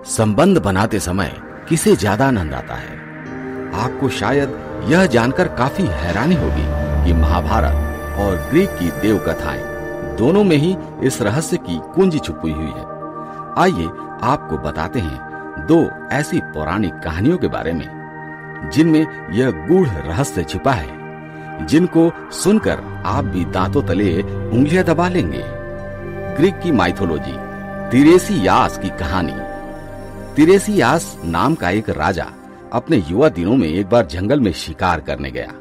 संबंध बनाते समय किसे ज्यादा आनंद आता है? आपको शायद यह जानकर काफी हैरानी होगी कि महाभारत और ग्रीक की देव कथाएं दोनों में ही इस रहस्य की कुंजी छुपी हुई है। आइए आपको बताते हैं दो ऐसी पौराणिक कहानियों के बारे में जिनमें यह गूढ़ रहस्य छिपा है, जिनको सुनकर आप भी दांतों तले उंगलियां दबा लेंगे। ग्रीक की माइथोलॉजी, तिरेसियास की कहानी। तिरेसियास नाम का एक राजा अपने युवा दिनों में एक बार जंगल में शिकार करने गया।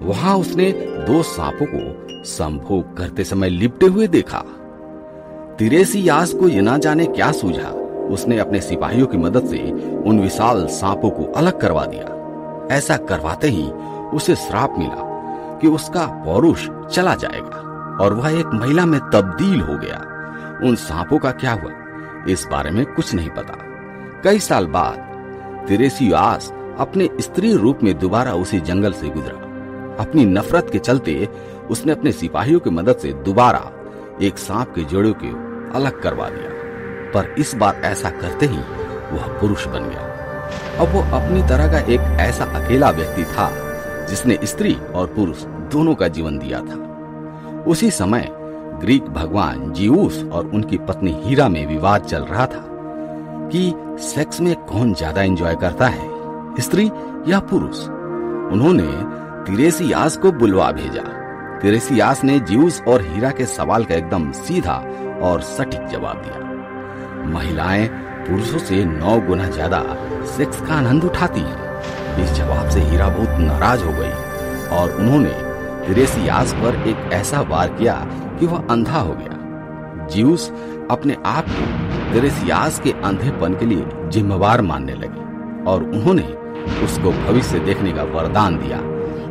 वहां उसने दो सांपों को संभोग करते समय लिपटे हुए देखा। तिरेसियास को ये ना जाने क्या सूझा, उसने अपने सिपाहियों की मदद से उन विशाल सांपों को अलग करवा दिया। ऐसा करवाते ही उसे श्राप मिला कि उसका पौरुष चला जाएगा और वह एक महिला में तब्दील हो गया। उन सांपों का क्या हुआ, इस बारे में कुछ नहीं पता। कई साल बाद तिरेसियास अपने स्त्री रूप में दोबारा उसी जंगल से गुजरा। अपनी नफरत के चलते उसने अपने सिपाहियों की मदद से दोबारा एक सांप के जोड़ों को अलग करवा दिया, पर इस बार ऐसा करते ही वह पुरुष बन गया। अब वो अपनी तरह का एक ऐसा अकेला व्यक्ति था जिसने स्त्री और पुरुष दोनों का जीवन दिया था। उसी समय ग्रीक भगवान जियूस और उनकी पत्नी हीरा में विवाद चल रहा था कि सेक्स में कौन ज्यादा एंजॉय करता है, स्त्री या पुरुष। उन्होंने तिरेसियास को बुलवा भेजा। तिरेसियास ने जियूस और हीरा के सवाल का एकदम सीधा और सटीक जवाब दिया। महिलाएं पुरुषों से 9 गुना ज्यादा सेक्स का आनंद उठाती हैं। इस जवाब से हीरा बहुत नाराज हो गई और उन्होंने तिरेसियास पर एक ऐसा वार किया कि वह अंधा हो गया। जियूस अपने आप को तिरेसियास के अंधेपन के लिए जिम्मेवार मानने लगे और उन्होंने उसको भविष्य देखने का वरदान दिया।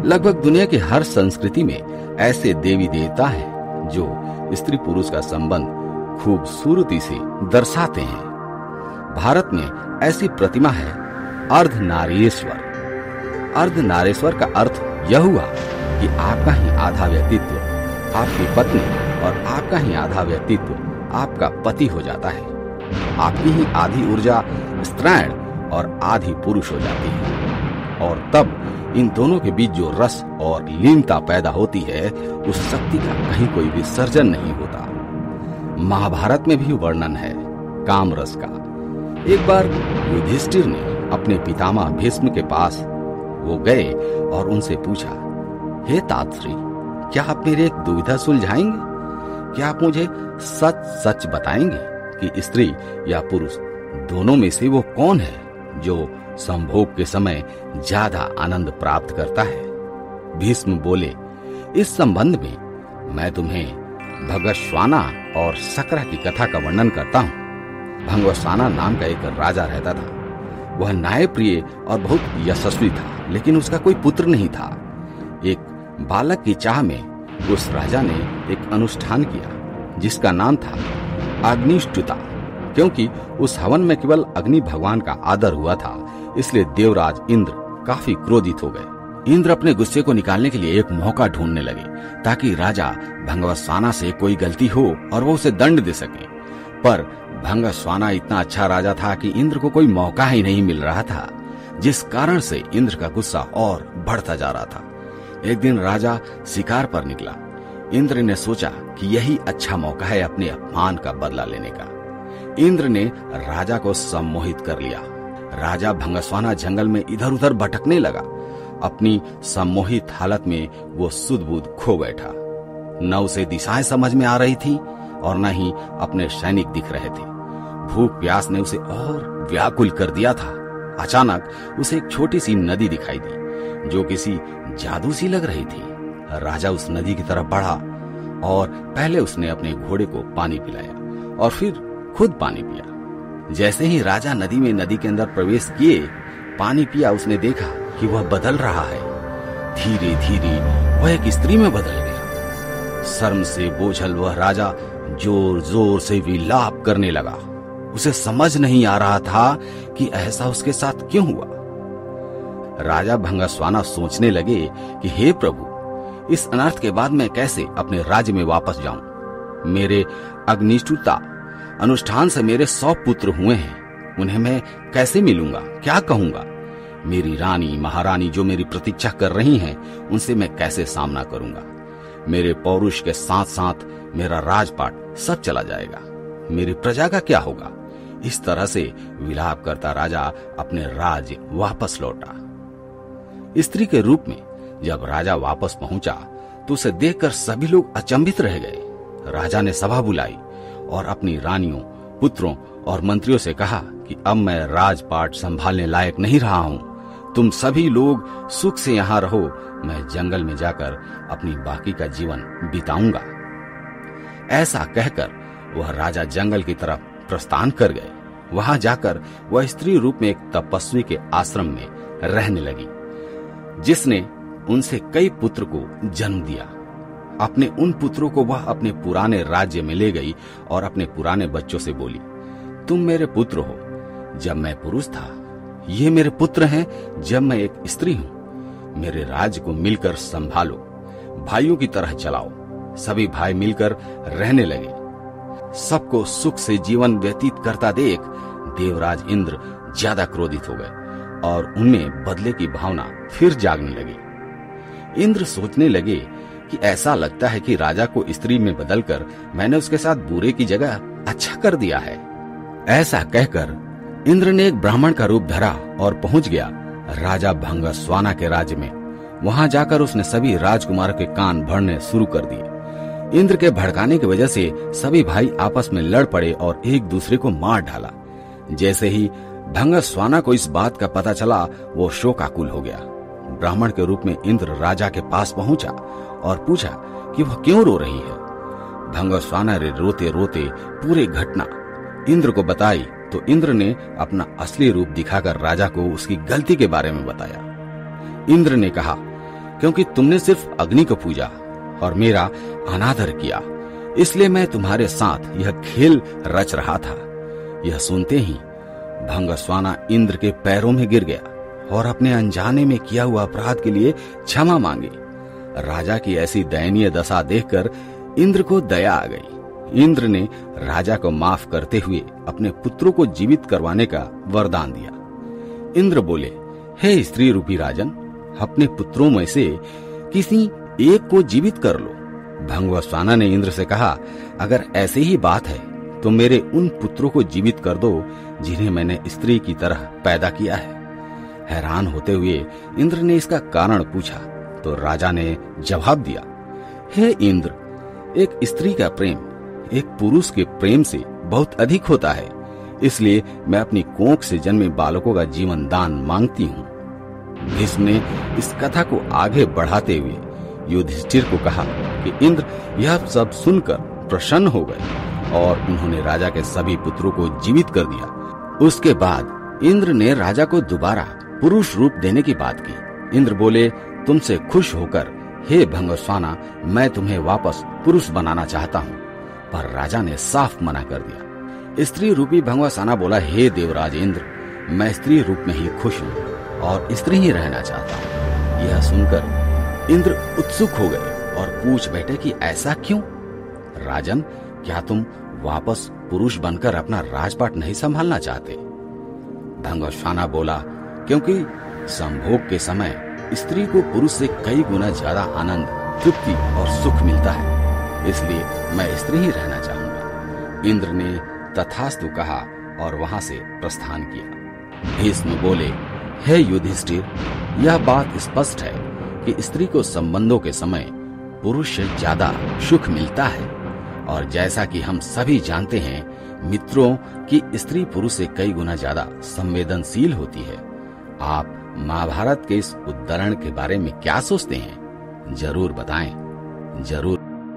लगभग दुनिया की हर संस्कृति में ऐसे देवी देवता हैं जो स्त्री पुरुष का संबंध खूबसूरती से दर्शाते हैं। भारत में ऐसी प्रतिमा है अर्धनारीश्वर। अर्धनारीश्वर का अर्थ यह हुआ कि आपका ही आधा व्यक्तित्व आपकी पत्नी और आपका ही आधा व्यक्तित्व आपका पति हो जाता है। आपकी ही आधी ऊर्जा स्त्रैण और आधी पुरुष हो जाती है और तब इन दोनों के बीच जो रस और लीनता पैदा होती है, उस शक्ति का कहीं कोई विसर्जन नहीं होता। महाभारत में भी वर्णन है काम रस का। एक बार युधिष्ठिर ने अपने पितामह भीष्म के पास वो गए और उनसे पूछा, हे तातश्री, क्या आप मेरी एक दुविधा सुलझाएंगे? क्या आप मुझे सच सच बताएंगे कि स्त्री या पुरुष दोनों में से वो कौन है जो संभोग के समय ज्यादा आनंद प्राप्त करता है? भीष्म बोले, इस संबंध में मैं तुम्हें भगवस्वाना और सकरा की कथा का वर्णन करता हूँ। भगवस्वाना नाम का एक राजा रहता था। वह न्यायप्रिय और बहुत यशस्वी था, लेकिन उसका कोई पुत्र नहीं था। एक बालक की चाह में उस राजा ने एक अनुष्ठान किया जिसका नाम था अग्निष्टुता। क्योंकि उस हवन में केवल अग्नि भगवान का आदर हुआ था, इसलिए देवराज इंद्र काफी क्रोधित हो गए। इंद्र अपने गुस्से को निकालने के लिए एक मौका ढूंढने लगे ताकि राजा भंगवस्वाना से कोई गलती हो और वो उसे दंड दे सके। पर भंगवस्वाना इतना अच्छा राजा था कि इंद्र को कोई मौका ही नहीं मिल रहा था, जिस कारण से इंद्र का गुस्सा और बढ़ता जा रहा था। एक दिन राजा शिकार पर निकला। इंद्र ने सोचा कि यही अच्छा मौका है अपने अपमान का बदला लेने का। इंद्र ने राजा को सम्मोहित कर लिया। राजा भंगवस्वाना जंगल में इधर उधर भटकने लगा। अपनी सम्मोहित हालत में वो सुध-बुध खो बैठा। न उसे दिशाएं समझ में आ रही थी और न ही अपने सैनिक दिख रहे थे। भूख प्यास ने उसे और व्याकुल कर दिया था। अचानक उसे एक छोटी सी नदी दिखाई दी जो किसी जादू सी लग रही थी। राजा उस नदी की तरफ बढ़ा और पहले उसने अपने घोड़े को पानी पिलाया और फिर खुद पानी पिया। जैसे ही राजा नदी के अंदर प्रवेश किए, पानी पिया, उसने देखा कि वह बदल रहा है। धीरे धीरे वह एक स्त्री में बदल गया। शर्म से बोझल वह राजा जोर जोर से विलाप करने लगा। उसे समझ नहीं आ रहा था कि ऐसा उसके साथ क्यों हुआ। राजा भंगवस्वाना सोचने लगे कि हे प्रभु, इस अनर्थ के बाद मैं कैसे अपने राज्य में वापस जाऊं? मेरे अग्निष्टुता अनुष्ठान से मेरे 100 पुत्र हुए हैं, उन्हें मैं कैसे मिलूंगा, क्या कहूंगा? मेरी रानी महारानी जो मेरी प्रतीक्षा कर रही हैं, उनसे मैं कैसे सामना करूंगा? मेरे पौरुष के साथ साथ मेरा राजपाट सब चला जाएगा। मेरी प्रजा का क्या होगा? इस तरह से विलाप करता राजा अपने राज्य वापस लौटा। स्त्री के रूप में जब राजा वापस पहुंचा तो उसे देखकर सभी लोग अचंभित रह गए। राजा ने सभा बुलाई और अपनी रानियों, पुत्रों और मंत्रियों से कहा कि अब मैं राजपाट संभालने लायक नहीं रहा हूं। तुम सभी लोग सुख से यहां रहो, मैं जंगल में जाकर अपनी बाकी का जीवन बिताऊंगा। ऐसा कहकर वह राजा जंगल की तरफ प्रस्थान कर गए। वहां जाकर वह स्त्री रूप में एक तपस्वी के आश्रम में रहने लगी, जिसने उनसे कई पुत्र को जन्म दिया। अपने उन पुत्रों को वह अपने पुराने राज्य में ले गई और अपने पुराने बच्चों से बोली, तुम मेरे पुत्र हो जब मैं पुरुष था, ये मेरे पुत्र हैं जब मैं एक स्त्री हूं। मेरे राज्य को मिलकर संभालो, भाइयों की तरह चलाओ। सभी भाई मिलकर रहने लगे। सबको सुख से जीवन व्यतीत करता देख देवराज इंद्र ज्यादा क्रोधित हो गए और उनमें बदले की भावना फिर जागने लगी। इंद्र सोचने लगे कि ऐसा लगता है कि राजा को स्त्री में बदलकर मैंने उसके साथ बुरे की जगह अच्छा कर दिया है। ऐसा कहकर इंद्र ने एक ब्राह्मण का रूप धरा और पहुंच गया राजा भंगस्वाना के राज्य में। वहां जाकर उसने सभी राजकुमारों के कान भरने शुरू कर दिए। इंद्र के भड़काने की वजह से सभी भाई आपस में लड़ पड़े और एक दूसरे को मार डाला। जैसे ही भंगस्वाना को इस बात का पता चला, वो शोकाकुल हो गया। ब्राह्मण के रूप में इंद्र राजा के पास पहुंचा और पूछा कि वह क्यों रो रही है। भंगस्वाना ने रोते रोते पूरी घटना इंद्र को बताई तो इंद्र ने अपना असली रूप दिखाकर राजा को उसकी गलती के बारे में बताया। इंद्र ने कहा, क्योंकि तुमने सिर्फ अग्नि को पूजा और मेरा अनादर किया, इसलिए मैं तुम्हारे साथ यह खेल रच रहा था। यह सुनते ही भंगस्वाना इंद्र के पैरों में गिर गया और अपने अनजाने में किया हुआ अपराध के लिए क्षमा मांगी। राजा की ऐसी दयनीय दशा देखकर इंद्र को दया आ गई। इंद्र ने राजा को माफ करते हुए अपने पुत्रों को जीवित करवाने का वरदान दिया। इंद्र बोले, हे स्त्री रूपी राजन, अपने पुत्रों में से किसी एक को जीवित कर लो। भंगस्वाना ने इंद्र से कहा, अगर ऐसी ही बात है तो मेरे उन पुत्रों को जीवित कर दो जिन्हें मैंने स्त्री की तरह पैदा किया है। हैरान होते हुए इंद्र ने इसका कारण पूछा तो राजा ने जवाब दिया, हे इंद्र, एक स्त्री का प्रेम एक पुरुष के प्रेम से बहुत अधिक होता है, इसलिए मैं अपनी कोख से जन्मे बालकों का जीवन दान मांगती हूँ। भीष्म ने इस कथा को आगे बढ़ाते हुए युधिष्ठिर को कहा कि इंद्र यह सब सुनकर प्रसन्न हो गए और उन्होंने राजा के सभी पुत्रों को जीवित कर दिया। उसके बाद इंद्र ने राजा को दोबारा पुरुष रूप देने की बात की। इंद्र बोले, तुमसे खुश होकर हे भंगस्वाना, मैं तुम्हें वापस पुरुष बनाना चाहता हूँ। पर राजा ने साफ मना कर दिया। स्त्री रूपी भंगस्वाना बोला, हे देवराज इंद्र, मैं स्त्री रूप में ही खुश हूँ और स्त्री ही रहना चाहता हूँ। यह सुनकर इंद्र उत्सुक हो गए और पूछ बैठे कि ऐसा क्यों? राजन, क्या तुम वापस पुरुष बनकर अपना राजपाट नहीं संभालना चाहते? भंगस्वाना बोला, क्योंकि संभोग के समय स्त्री को पुरुष से कई गुना ज्यादा आनंद, तृप्ति और सुख मिलता है, इसलिए मैं स्त्री ही रहना चाहूंगा। इंद्र ने तथास्तु कहा और वहां से प्रस्थान किया। भीष्म बोले, हे युधिष्ठिर, यह बात स्पष्ट है कि स्त्री को संबंधों के समय पुरुष से ज्यादा सुख मिलता है, और जैसा कि हम सभी जानते हैं मित्रों कि स्त्री पुरुष से कई गुना ज्यादा संवेदनशील होती है। आप महाभारत के इस उद्धरण के बारे में क्या सोचते हैं? जरूर बताएं, जरूर।